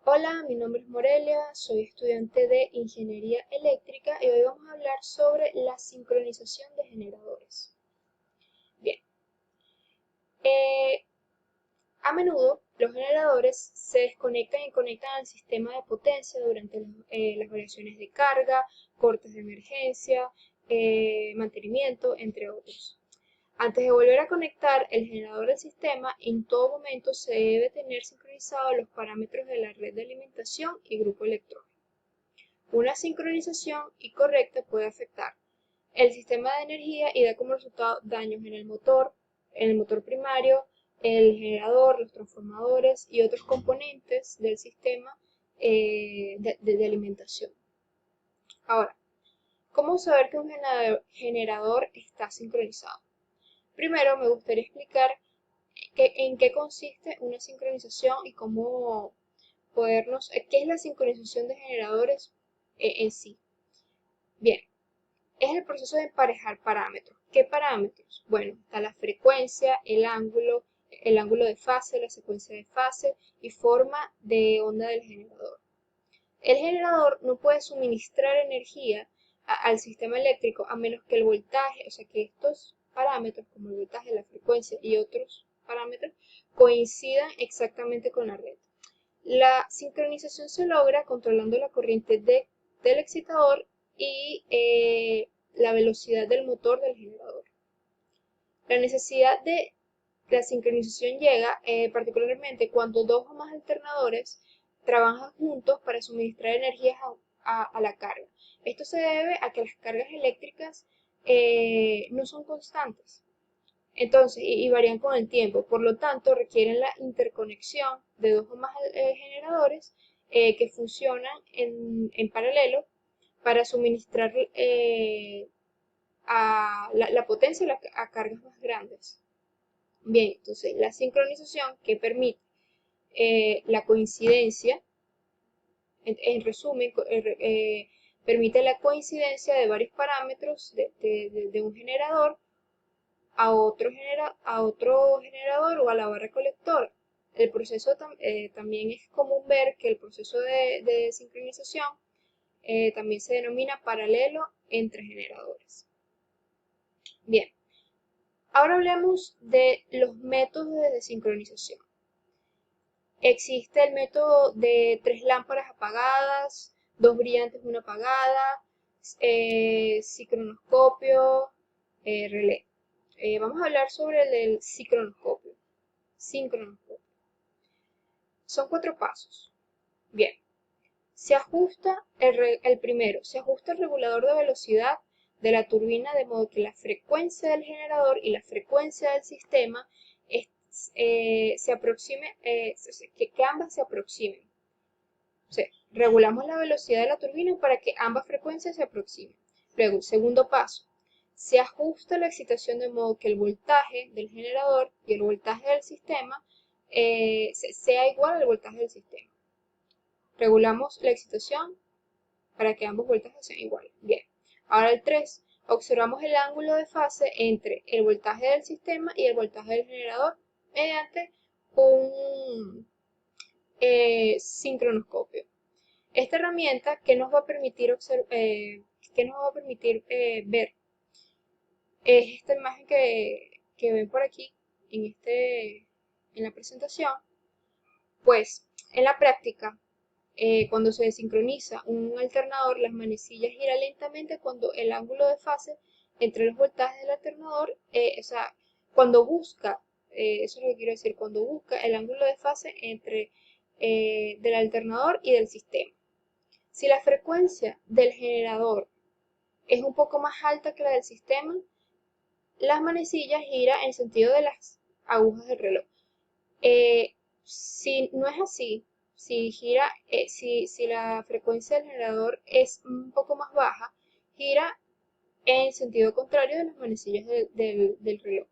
Hola, mi nombre es Morelia, soy estudiante de Ingeniería Eléctrica y hoy vamos a hablar sobre la sincronización de generadores. Bien, eh, a menudo los generadores se desconectan y conectan al sistema de potencia durante las variaciones de carga, cortes de emergencia, mantenimiento, entre otros. Antes de volver a conectar el generador al sistema, en todo momento se debe tener sincronizados los parámetros de la red de alimentación y grupo electrónico. Una sincronización incorrecta puede afectar el sistema de energía y da como resultado daños en el motor primario, el generador, los transformadores y otros componentes del sistema de alimentación. Ahora, ¿cómo saber que un generador está sincronizado? Primero me gustaría explicar en qué consiste una sincronización y cómo qué es la sincronización de generadores en sí. Bien, es el proceso de emparejar parámetros. ¿Qué parámetros? Bueno, está la frecuencia, el ángulo de fase, la secuencia de fase y forma de onda del generador. El generador no puede suministrar energía al sistema eléctrico a menos que el voltaje, o sea que estos parámetros como el voltaje, la frecuencia y otros parámetros coincidan exactamente con la red. La sincronización se logra controlando la corriente del excitador y la velocidad del motor del generador. La necesidad de la sincronización llega particularmente cuando dos o más alternadores trabajan juntos para suministrar energía a la carga. Esto se debe a que las cargas eléctricas no son constantes. Entonces, y varían con el tiempo, por lo tanto, requieren la interconexión de dos o más generadores que funcionan en paralelo para suministrar la potencia a cargas más grandes. Bien, entonces la sincronización que permite la coincidencia, en resumen, permite la coincidencia de varios parámetros de un generador a otro generador o a la barra colectora. El proceso también es común ver que el proceso de sincronización también se denomina paralelo entre generadores. Bien, ahora hablemos de los métodos de sincronización. Existe el método de 3 lámparas apagadas, 2 brillantes, una apagada, sincronoscopio, relé. Vamos a hablar sobre el del sincronoscopio. Son 4 pasos. Bien, el primero, se ajusta el regulador de velocidad de la turbina de modo que la frecuencia del generador y la frecuencia del sistema se aproxime, que ambas se aproximen. O sea, regulamos la velocidad de la turbina para que ambas frecuencias se aproximen. Luego, el segundo paso, se ajusta la excitación de modo que el voltaje del generador y el voltaje del sistema sea igual al voltaje del sistema. Regulamos la excitación para que ambos voltajes sean iguales. Bien, ahora el 3. Observamos el ángulo de fase entre el voltaje del sistema y el voltaje del generador mediante un sincronoscopio. Esta herramienta que nos va a permitir, ver es esta imagen que ven por aquí en la presentación. Pues en la práctica, cuando se desincroniza un alternador, las manecillas giran lentamente cuando el ángulo de fase entre los voltajes del alternador, o sea, cuando busca, eso es lo que quiero decir, cuando busca el ángulo de fase entre del alternador y del sistema. Si la frecuencia del generador es un poco más alta que la del sistema, las manecillas giran en sentido de las agujas del reloj. Si no es así, si la frecuencia del generador es un poco más baja, gira en sentido contrario de las manecillas del reloj.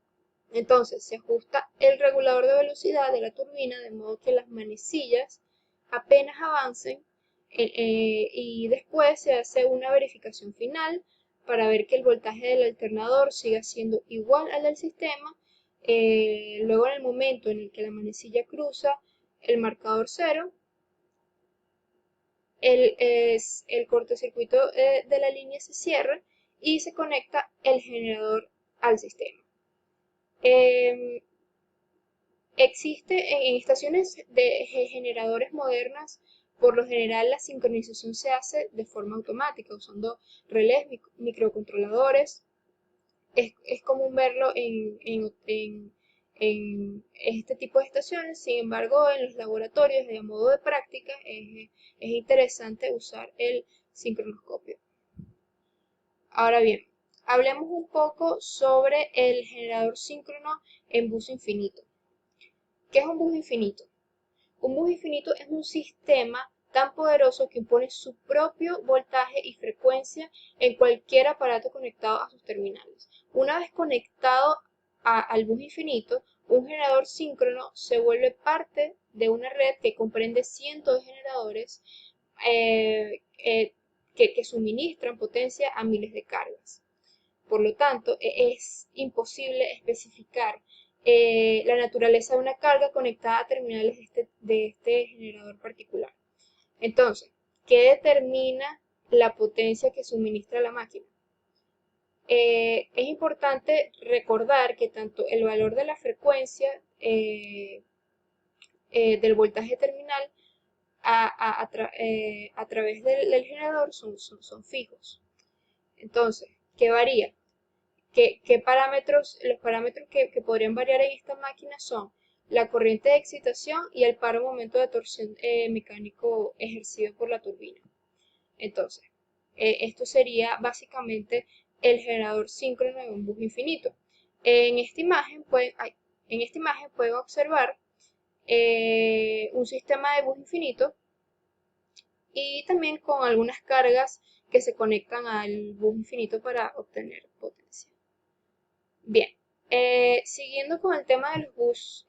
Entonces se ajusta el regulador de velocidad de la turbina de modo que las manecillas apenas avancen y después se hace una verificación final para ver que el voltaje del alternador siga siendo igual al del sistema. Luego en el momento en el que la manecilla cruza el marcador cero, el cortocircuito de la línea se cierra y se conecta el generador al sistema. Em, Existe en estaciones de generadores modernas, por lo general la sincronización se hace de forma automática usando relés, microcontroladores. Es común verlo en este tipo de estaciones. Sin embargo, en los laboratorios, de modo de práctica, es interesante usar el sincronoscopio. Ahora bien, hablemos un poco sobre el generador síncrono en bus infinito. ¿Qué es un bus infinito? Un bus infinito es un sistema tan poderoso que impone su propio voltaje y frecuencia en cualquier aparato conectado a sus terminales. Una vez conectado al bus infinito, un generador síncrono se vuelve parte de una red que comprende cientos de generadores que suministran potencia a miles de cargas. Por lo tanto, es imposible especificar la naturaleza de una carga conectada a terminales de este generador particular. Entonces, ¿qué determina la potencia que suministra la máquina? Es importante recordar que tanto el valor de la frecuencia del voltaje terminal a través del generador son fijos. Entonces, ¿qué varía? ¿Qué parámetros? Los parámetros que podrían variar en esta máquina son la corriente de excitación y el par o momento de torsión mecánico ejercido por la turbina. Entonces, esto sería básicamente el generador síncrono de un bus infinito. En esta imagen pueden observar un sistema de bus infinito y también con algunas cargas que se conectan al bus infinito para obtener potencia. Bien, siguiendo con el tema de los bus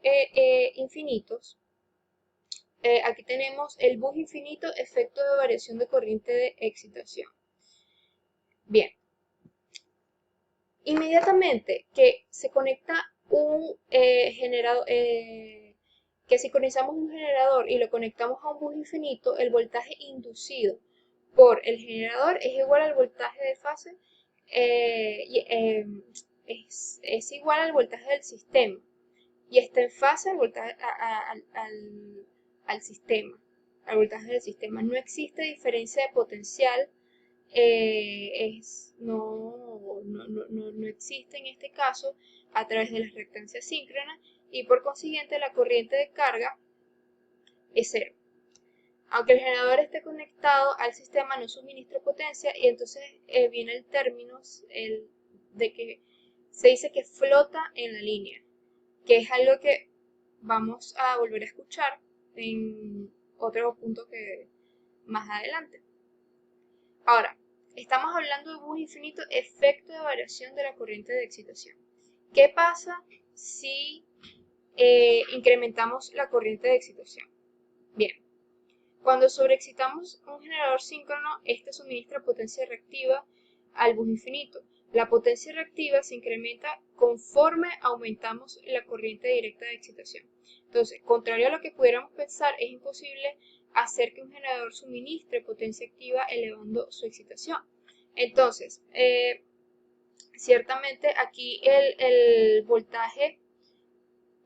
infinitos, aquí tenemos el bus infinito, efecto de variación de corriente de excitación. Bien, inmediatamente que se conecta un generador, que sincronizamos un generador y lo conectamos a un bus infinito, el voltaje inducido por el generador es igual al voltaje de fase, es igual al voltaje del sistema y está en fase al voltaje, al sistema, al voltaje del sistema. No existe diferencia de potencial, no existe en este caso a través de las reactancias síncronas y por consiguiente la corriente de carga es cero. Aunque el generador esté conectado al sistema no suministra potencia y entonces viene el término de que se dice que flota en la línea, que es algo que vamos a volver a escuchar en otro punto que más adelante. Ahora, estamos hablando de bus infinito, efecto de variación de la corriente de excitación. ¿Qué pasa si incrementamos la corriente de excitación? Bien, cuando sobreexcitamos un generador síncrono, este suministra potencia reactiva al bus infinito. La potencia reactiva se incrementa conforme aumentamos la corriente directa de excitación. Entonces, contrario a lo que pudiéramos pensar, es imposible hacer que un generador suministre potencia activa elevando su excitación. Entonces, ciertamente aquí el voltaje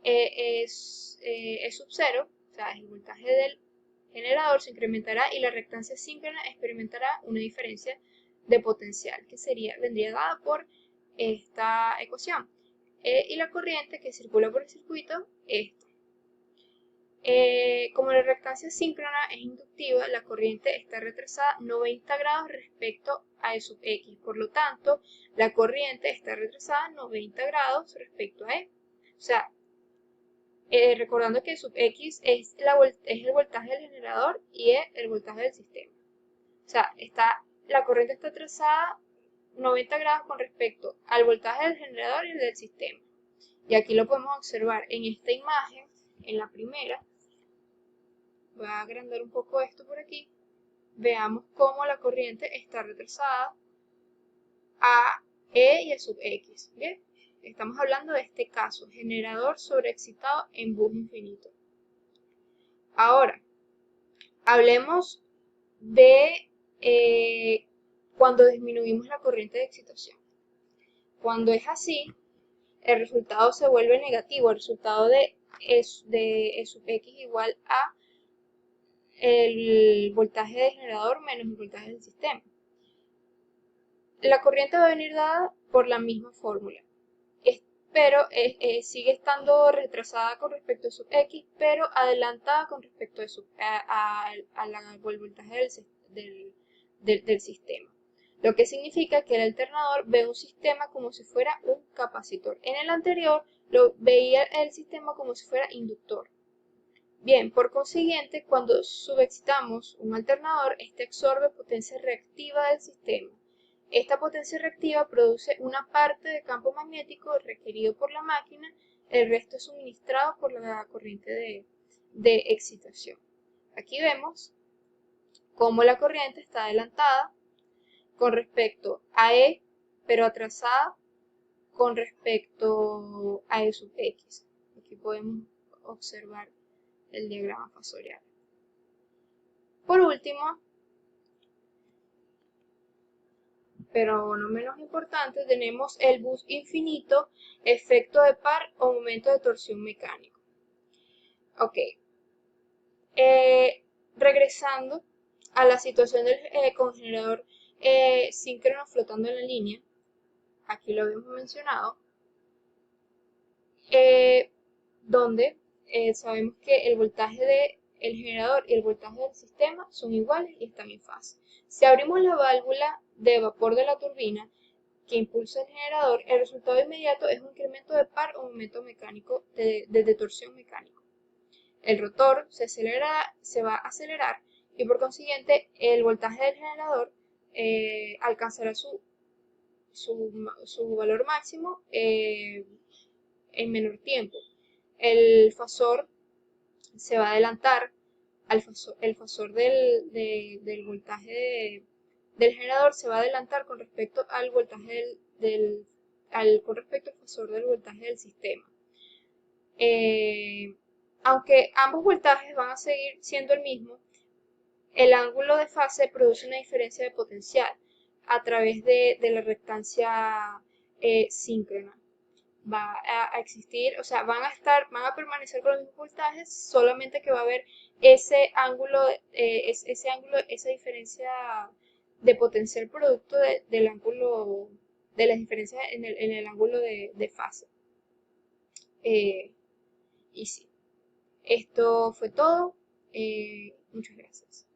es sub cero, o sea, el voltaje del generador se incrementará y la reactancia síncrona experimentará una diferencia de potencial que vendría dada por esta ecuación. Y la corriente que circula por el circuito es esta. Como la reactancia síncrona es inductiva, la corriente está retrasada 90 grados respecto a E sub X. Por lo tanto, la corriente está retrasada 90 grados respecto a E. O sea, recordando que sub X es el voltaje del generador y E el voltaje del sistema. O sea, la corriente está trazada 90 grados con respecto al voltaje del generador y el del sistema. Y aquí lo podemos observar en esta imagen, en la primera. Voy a agrandar un poco esto por aquí. Veamos cómo la corriente está retrasada a E y a sub X. ¿Bien? Estamos hablando de este caso, generador sobreexcitado en bus infinito. Ahora, hablemos de cuando disminuimos la corriente de excitación. Cuando es así, el resultado se vuelve negativo, el resultado de E sub X igual a el voltaje del generador menos el voltaje del sistema. La corriente va a venir dada por la misma fórmula, pero sigue estando retrasada con respecto a sub X, pero adelantada con respecto al voltaje del sistema. Lo que significa que el alternador ve un sistema como si fuera un capacitor. En el anterior lo veía el sistema como si fuera inductor. Bien, por consiguiente, cuando subexcitamos un alternador, este absorbe potencia reactiva del sistema. Esta potencia reactiva produce una parte de campo magnético requerido por la máquina, el resto es suministrado por la corriente de excitación. Aquí vemos cómo la corriente está adelantada con respecto a E, pero atrasada con respecto a E sub X. Aquí podemos observar el diagrama fasorial. Por último, pero no menos importante, tenemos el bus infinito, efecto de par o momento de torsión mecánico. Ok, regresando a la situación del congelador síncrono flotando en la línea, aquí lo habíamos mencionado, donde sabemos que el voltaje del generador y el voltaje del sistema son iguales y están en fase. Si abrimos la válvula de vapor de la turbina que impulsa el generador, el resultado inmediato es un incremento de par o momento mecánico de torsión mecánico. El rotor se va a acelerar y por consiguiente el voltaje del generador alcanzará su valor máximo en menor tiempo. El fasor se va a adelantar, el fasor del voltaje del generador se va a adelantar con respecto al voltaje con respecto al fasor del voltaje del sistema. Aunque ambos voltajes van a seguir siendo el mismo, el ángulo de fase produce una diferencia de potencial a través de la reactancia síncrona. Va a existir, o sea, van a permanecer con los mismos voltajes, solamente que va a haber ese ángulo, esa diferencia de potencial producto del ángulo, de las diferencias en el ángulo de fase. Y sí, esto fue todo. Muchas gracias.